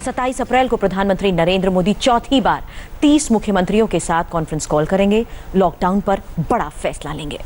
27 अप्रैल को प्रधानमंत्री नरेंद्र मोदी चौथी बार 30 मुख्यमंत्रियों के साथ कॉन्फ्रेंस कॉल करेंगे। लॉकडाउन पर बड़ा फैसला लेंगे।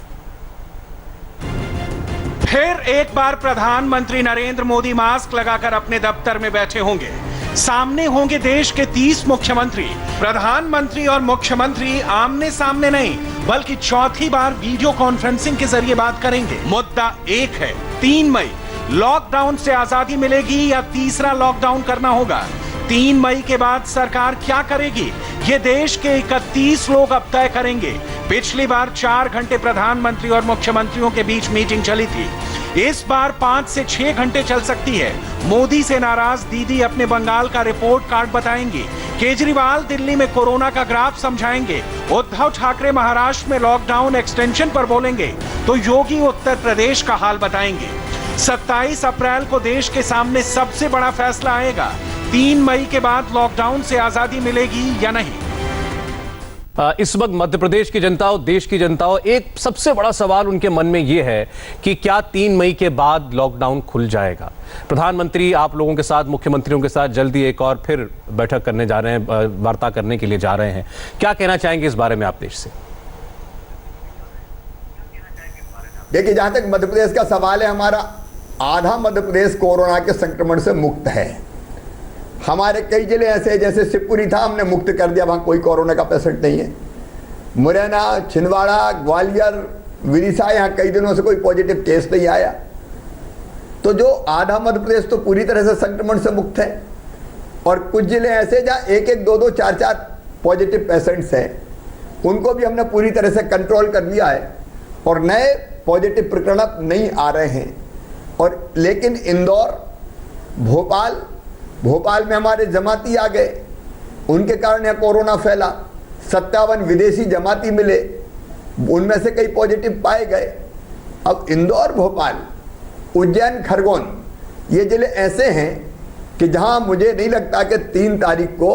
फिर एक बार प्रधानमंत्री नरेंद्र मोदी मास्क लगाकर अपने दफ्तर में बैठे होंगे। सामने होंगे देश के 30 मुख्यमंत्री। प्रधानमंत्री और मुख्यमंत्री आमने सामने नहीं बल्कि चौथी बार वीडियो कॉन्फ्रेंसिंग के जरिए बात करेंगे। मुद्दा एक है, 3 मई लॉकडाउन से आजादी मिलेगी या तीसरा लॉकडाउन करना होगा। 3 मई के बाद सरकार क्या करेगी, ये देश के 31 लोग अब तय करेंगे। पिछली बार 4 घंटे प्रधानमंत्री और मुख्यमंत्रियों के बीच मीटिंग चली थी। इस बार 5 से 6 घंटे चल सकती है। मोदी से नाराज दीदी अपने बंगाल का रिपोर्ट कार्ड बताएंगी। केजरीवाल दिल्ली में कोरोना का ग्राफ समझाएंगे। उद्धव ठाकरे महाराष्ट्र में लॉकडाउन एक्सटेंशन पर बोलेंगे तो योगी उत्तर प्रदेश का हाल बताएंगे। 27 अप्रैल को देश के सामने सबसे बड़ा फैसला आएगा। 3 मई के बाद लॉकडाउन से आजादी मिलेगी या नहीं। इस वक्त मध्य प्रदेश की जनता और देश की जनता एक सबसे बड़ा सवाल उनके मन में यह है कि क्या 3 मई के बाद लॉकडाउन खुल जाएगा। प्रधानमंत्री आप लोगों के साथ, मुख्यमंत्रियों के साथ जल्दी एक और फिर बैठक करने जा रहे हैं, वार्ता करने के लिए जा रहे हैं। क्या कहना चाहेंगे इस बारे में आप देश से? देखिए, जहां तक मध्य प्रदेश का सवाल है, हमारा आधा मध्य प्रदेश कोरोना के संक्रमण से मुक्त है। हमारे कई जिले ऐसे हैं, जैसे शिवपुरी था, हमने मुक्त कर दिया, वहां कोई कोरोना का पेशेंट नहीं है। मुरैना, छिंदवाड़ा, ग्वालियर, विदिशा, यहाँ कई दिनों से कोई पॉजिटिव केस नहीं आया। तो जो आधा मध्य प्रदेश तो पूरी तरह से संक्रमण से मुक्त है, और कुछ जिले ऐसे जहाँ 1-1, 2-2, 4-4 पॉजिटिव पेशेंट्स हैं, उनको भी हमने पूरी तरह से कंट्रोल कर लिया है और नए पॉजिटिव प्रकरण अब नहीं आ रहे हैं। और लेकिन इंदौर, भोपाल में हमारे जमाती आ गए, उनके कारण यहाँ कोरोना फैला। 57 विदेशी जमाती मिले, उनमें से कई पॉजिटिव पाए गए। अब इंदौर, भोपाल, उज्जैन, खरगोन, ये जिले ऐसे हैं कि जहाँ मुझे नहीं लगता कि 3 तारीख को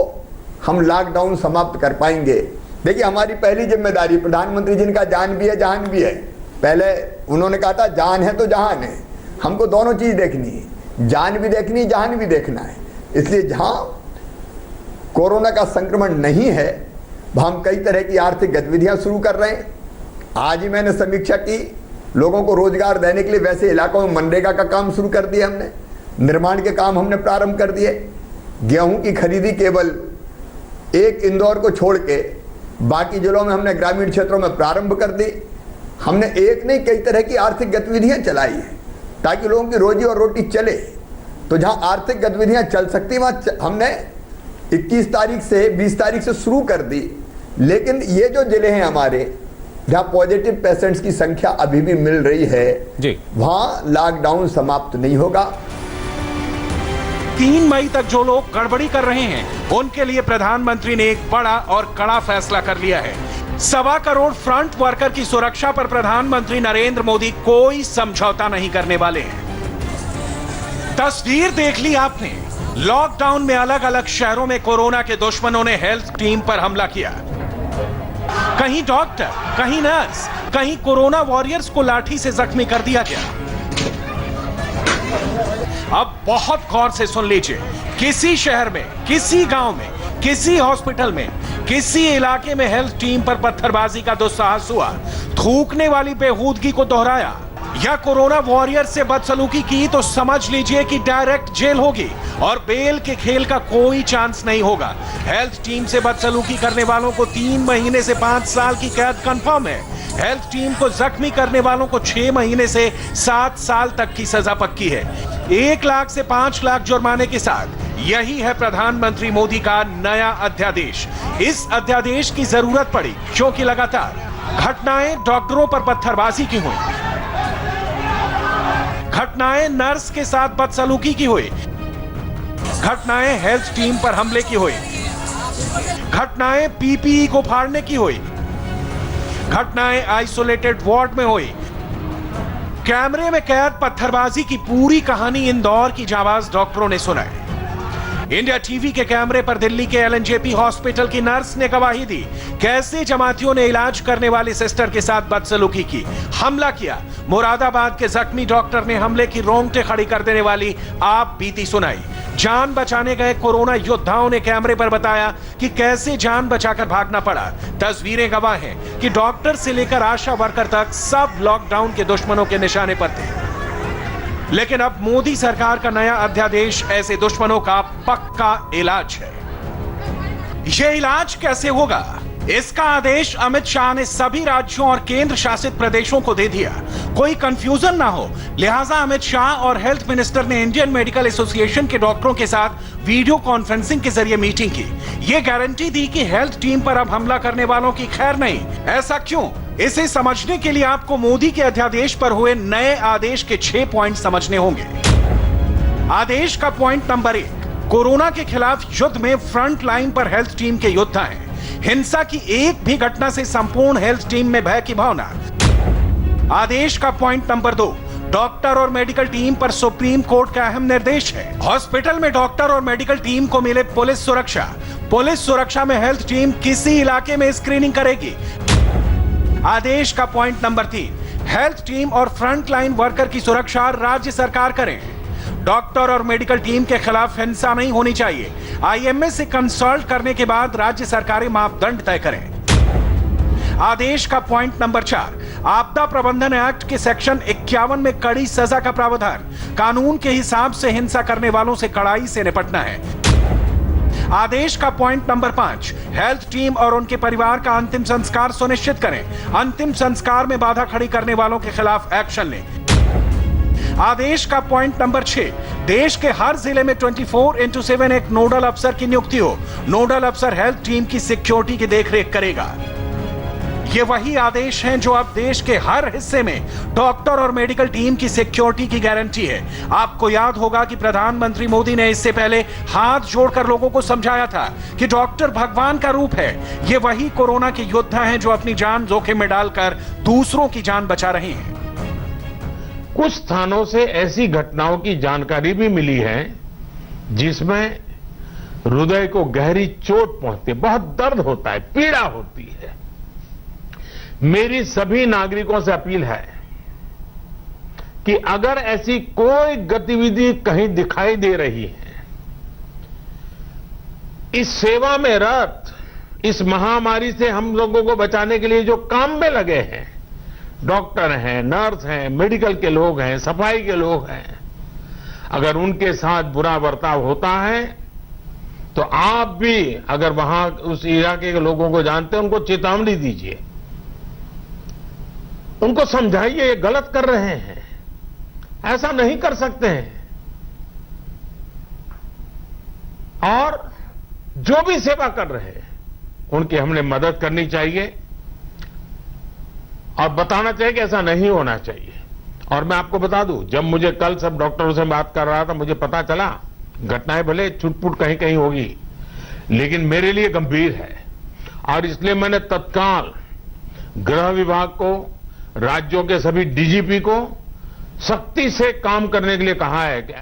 हम लॉकडाउन समाप्त कर पाएंगे। देखिए, हमारी पहली जिम्मेदारी, प्रधानमंत्री जिनका जान भी है जहान भी है, पहले उन्होंने कहा था जान है तो जहान है। हमको दोनों चीज देखनी है, जान भी देखनी है, जहान भी देखना है। इसलिए जहां कोरोना का संक्रमण नहीं है वहां हम कई तरह की आर्थिक गतिविधियां शुरू कर रहे हैं। आज ही मैंने समीक्षा की, लोगों को रोजगार देने के लिए वैसे इलाकों में मनरेगा का काम शुरू कर दिया हमने, निर्माण के काम हमने प्रारंभ कर दिए। गेहूं की खरीदी केवल एक इंदौर को छोड़ के बाकी जिलों में हमने ग्रामीण क्षेत्रों में प्रारंभ कर दी। हमने एक नहीं कई तरह की आर्थिक गतिविधियां चलाई है ताकि लोगों की रोजी और रोटी चले। तो जहां आर्थिक गतिविधियां चल सकती वहां हमने 21 तारीख से 20 तारीख से शुरू कर दी। लेकिन ये जो जिले हैं हमारे जहां पॉजिटिव पेशेंट्स की संख्या अभी भी मिल रही है जी, वहां लॉकडाउन समाप्त नहीं होगा। 3 मई तक जो लोग गड़बड़ी कर रहे हैं उनके लिए प्रधानमंत्री ने एक बड़ा और कड़ा फैसला कर लिया है। 1.25 करोड़ फ्रंट वर्कर की सुरक्षा पर प्रधानमंत्री नरेंद्र मोदी कोई समझौता नहीं करने वाले हैं। तस्वीर देख ली आपने, लॉकडाउन में अलग अलग शहरों में कोरोना के दुश्मनों ने हेल्थ टीम पर हमला किया। कहीं डॉक्टर, कहीं नर्स, कहीं कोरोना वॉरियर्स को लाठी से जख्मी कर दिया गया। अब बहुत गौर से सुन लीजिए, किसी शहर में, किसी गांव में, किसी हॉस्पिटल में, किसी इलाके में हेल्थ टीम पर पत्थरबाजी का दुस्साहस हुआ, थूकने वाली बेहूदगी को दोहराया या कोरोना वॉरियर से बदसलूकी की तो समझ लीजिए कि डायरेक्ट जेल होगी और बेल के खेल का कोई चांस नहीं होगा। हेल्थ टीम से बदसलूकी करने वालों को 3 महीने से 5 साल की कैद कंफर्म है। हेल्थ टीम को जख्मी करने वालों को 6 महीने से 7 साल तक की सजा पक्की है। 1 लाख से 5 लाख जुर्माने के साथ। यही है प्रधानमंत्री मोदी का नया अध्यादेश। इस अध्यादेश की जरूरत पड़ी क्योंकि लगातार घटनाएं डॉक्टरों पर पत्थरबाजी की हुई, घटनाएं नर्स के साथ बदसलूकी की हुई, घटनाएं हेल्थ टीम पर हमले की हुई, घटनाएं पीपीई को फाड़ने की हुई, घटनाएं आइसोलेटेड वार्ड में हुई। कैमरे में कैद पत्थरबाजी की पूरी कहानी इंदौर की जाबाज डॉक्टरों ने सुनाई। इंडिया टीवी के कैमरे पर दिल्ली के एलएनजेपी हॉस्पिटल की नर्स ने गवाही दी, कैसे जमातियों ने इलाज करने वाली सिस्टर के साथ बदसलूकी की, हमला किया। मुरादाबाद के जख्मी डॉक्टर ने हमले की रोंगटे खड़ी कर देने वाली आप बीती सुनाई। जान बचाने गए कोरोना योद्धाओं ने कैमरे पर बताया कि कैसे जान बचाकर भागना पड़ा। तस्वीरें गवाह हैं कि डॉक्टर से लेकर आशा वर्कर तक सब लॉकडाउन के दुश्मनों के निशाने पर थे। लेकिन अब मोदी सरकार का नया अध्यादेश ऐसे दुश्मनों का पक्का इलाज है। यह इलाज कैसे होगा? इसका आदेश अमित शाह ने सभी राज्यों और केंद्र शासित प्रदेशों को दे दिया। कोई कंफ्यूजन ना हो, लिहाजा अमित शाह और हेल्थ मिनिस्टर ने इंडियन मेडिकल एसोसिएशन के डॉक्टरों के साथ वीडियो कॉन्फ्रेंसिंग के जरिए मीटिंग की। यह गारंटी दी कि हेल्थ टीम पर अब हमला करने वालों की खैर नहीं। ऐसा क्यों? इसे समझने के लिए आपको मोदी के अध्यादेश पर हुए नए आदेश के 6 पॉइंट समझने होंगे। आदेश का पॉइंट नंबर 1, कोरोना के खिलाफ युद्ध में फ्रंट लाइन पर हेल्थ टीम के योद्धा हैं। हिंसा की एक भी घटना से संपूर्ण हेल्थ टीम में भय की भावना। आदेश का पॉइंट नंबर 2, डॉक्टर और मेडिकल टीम पर सुप्रीम कोर्ट का अहम निर्देश है। हॉस्पिटल में डॉक्टर और मेडिकल टीम को मिले पुलिस सुरक्षा। पुलिस सुरक्षा में हेल्थ टीम किसी इलाके में स्क्रीनिंग करेगी। आदेश का पॉइंट नंबर 3, हेल्थ टीम और फ्रंट लाइन वर्कर की सुरक्षा राज्य सरकार करें। डॉक्टर और मेडिकल टीम के खिलाफ हिंसा नहीं होनी चाहिए। आईएमए से कंसल्ट करने के बाद राज्य सरकारें मापदंड तय करें। आदेश का पॉइंट नंबर 4, आपदा प्रबंधन एक्ट के सेक्शन 51 में कड़ी सजा का प्रावधान। कानून के हिसाब से हिंसा करने वालों से कड़ाई से निपटना है। आदेश का पॉइंट नंबर 5, हेल्थ टीम और उनके परिवार का अंतिम संस्कार सुनिश्चित करें। अंतिम संस्कार में बाधा खड़ी करने वालों के खिलाफ एक्शन लें। आदेश का पॉइंट नंबर 6, देश के हर जिले में 24/7 एक नोडल अफसर की नियुक्ति हो। नोडल अफसर हेल्थ टीम की सिक्योरिटी की देखरेख करेगा। ये वही आदेश हैं जो अब देश के हर हिस्से में डॉक्टर और मेडिकल टीम की सिक्योरिटी की गारंटी है। आपको याद होगा कि प्रधानमंत्री मोदी ने इससे पहले हाथ जोड़कर लोगों को समझाया था कि डॉक्टर भगवान का रूप है। ये वही कोरोना के योद्धा हैं जो अपनी जान जोखिम में डालकर दूसरों की जान बचा रहे हैं। कुछ स्थानों से ऐसी घटनाओं की जानकारी भी मिली है जिसमें हृदय को गहरी चोट पहुंचती है, बहुत दर्द होता है, पीड़ा होती है। मेरी सभी नागरिकों से अपील है कि अगर ऐसी कोई गतिविधि कहीं दिखाई दे रही है, इस सेवा में रत, इस महामारी से हम लोगों को बचाने के लिए जो काम में लगे हैं, डॉक्टर हैं, नर्स हैं, मेडिकल के लोग हैं, सफाई के लोग हैं, अगर उनके साथ बुरा बर्ताव होता है तो आप भी अगर वहां उस इलाके के लोगों को जानते हैं, उनको चेतावनी दीजिए, उनको समझाइए ये गलत कर रहे हैं, ऐसा नहीं कर सकते हैं। और जो भी सेवा कर रहे हैं उनकी हमने मदद करनी चाहिए और बताना चाहिए कि ऐसा नहीं होना चाहिए। और मैं आपको बता दूं, जब मुझे कल सब डॉक्टरों से बात कर रहा था, मुझे पता चला घटनाएं भले छुटपुट कहीं कहीं होगी, लेकिन मेरे लिए गंभीर है। और इसलिए मैंने तत्काल गृह विभाग को, राज्यों के सभी डीजीपी को सख्ती से काम करने के लिए कहा है कि